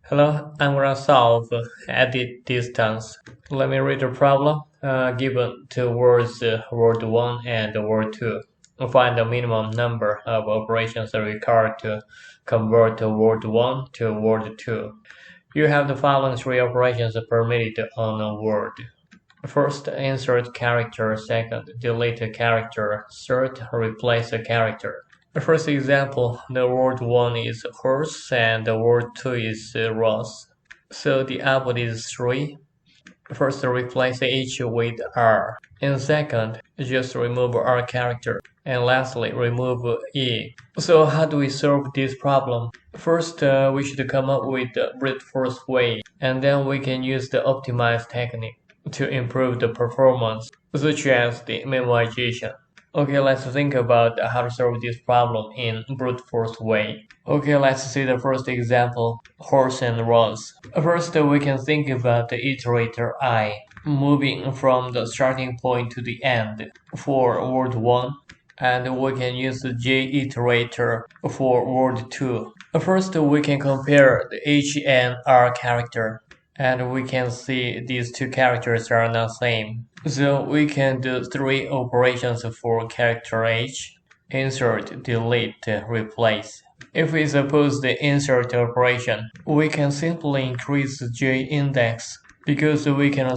Hello, I'm gonna solve edit distance. Let me read the problem. Given two words, word 1 and word 2. Find the minimum number of operations required to convert word 1 to word 2. You have the following three operations permitted on a word. First, insert character. Second, delete a character. Third, replace a character. The first example, the word 1 is horse and the word 2 is rose. So the output is 3. First, replace H with R. And second, just remove R character. And lastly, remove E. So how do we solve this problem? First, we should come up with the brute force way, and then we can use the optimized technique to improve the performance, such as the memoization. Okay, let's think about how to solve this problem in brute force way. Okay, let's see the first example, horse and rose. First, we can think about the iterator I, moving from the starting point to the end for word 1, and we can use the J iterator for word 2. First, we can compare the H and R character, and we can see these two characters are not same. So we can do three operations for character H: insert, delete, replace. If we suppose the insert operation, we can simply increase the J index because we can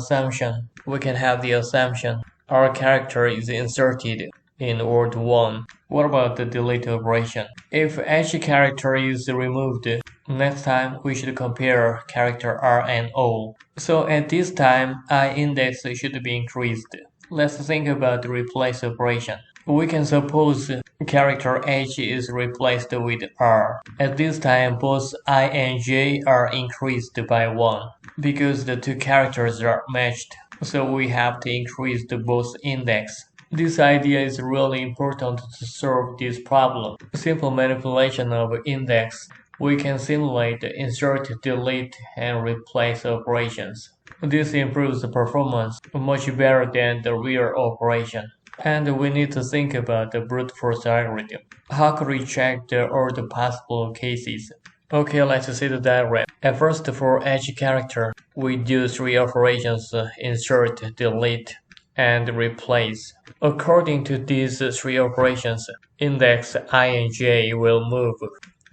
have the assumption our character is inserted in word 1. What about the delete operation? If H character is removed, next time we should compare character R and O. So at this time, I index should be increased. Let's think about the replace operation. We can suppose character H is replaced with R. At this time, both I and J are increased by 1 because the two characters are matched. So we have to increase the both index. This idea is really important to solve this problem. Simple manipulation of index. We can simulate the insert, delete, and replace operations. This improves the performance much better than the real operation. And we need to think about the brute force algorithm. How could we check all the possible cases? Okay, let's see the diagram. At first, for each character, we do three operations: insert, delete, and replace. According to these three operations, index I and J will move.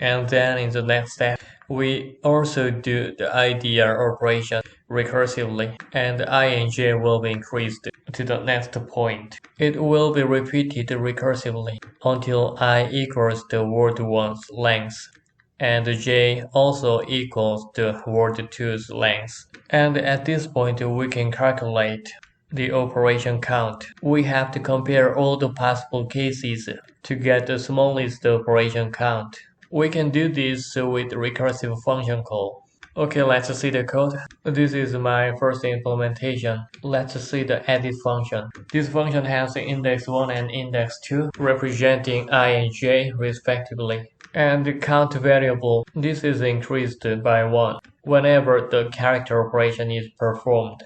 And then in the next step, we also do the IDR operation recursively, and I and J will be increased to the next point. It will be repeated recursively until I equals the word 1's length, and J also equals the word 2's length. And at this point, we can calculate the operation count. We have to compare all the possible cases to get the smallest operation count. We can do this with recursive function call. Okay, let's see the code. This is my first implementation. Let's see the edit function. This function has index 1 and index 2, representing I and J respectively. And the count variable, this is increased by 1 whenever the character operation is performed.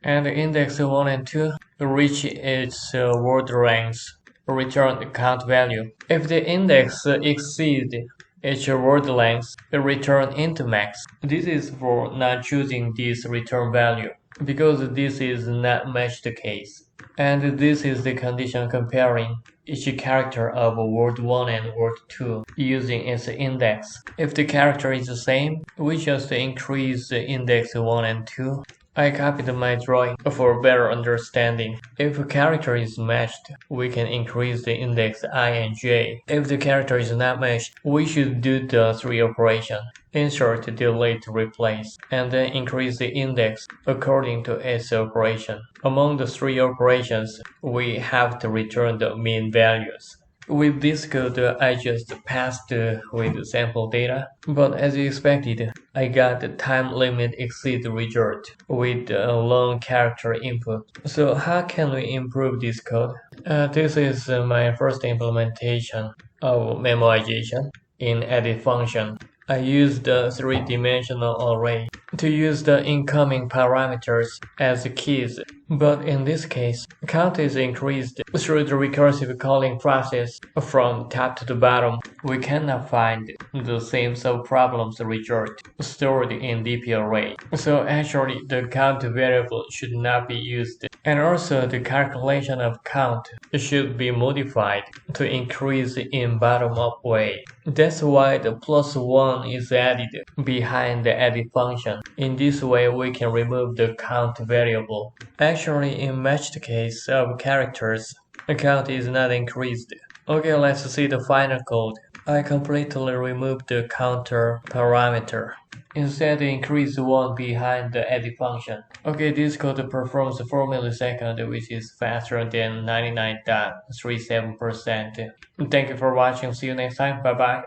And index 1 and 2 reach its word length, return the count value. If the index exceeds its word length, return int max. This is for not choosing this return value, because this is not matched case. And this is the condition comparing each character of word 1 and word 2 using its index. If the character is the same, we just increase the index 1 and 2. I copied my drawing for better understanding. If a character is matched, we can increase the index I and J. If the character is not matched, we should do the three operations: insert, delete, replace, and then increase the index according to its operation. Among the three operations, we have to return the mean values. With this code, I just passed with sample data, but as expected, I got the time limit exceed result with a long character input. So how can we improve this code? This is my first implementation of memoization in edit function. I used a three-dimensional array. to use the incoming parameters as keys, but in this case, count is increased through the recursive calling process from top to the bottom. We cannot find the same subproblem's result stored in dpArray. So actually, the count variable should not be used. And also, the calculation of count should be modified to increase in bottom-up way. That's why the +1 is added behind the edit function. In this way, we can remove the count variable. Actually, in matched case of characters, the count is not increased. Okay, let's see the final code. I completely removed the counter parameter. Instead, increase 1 behind the edit function. Okay, this code performs 4 milliseconds, which is faster than 99.37%. Thank you for watching. See you next time. Bye bye.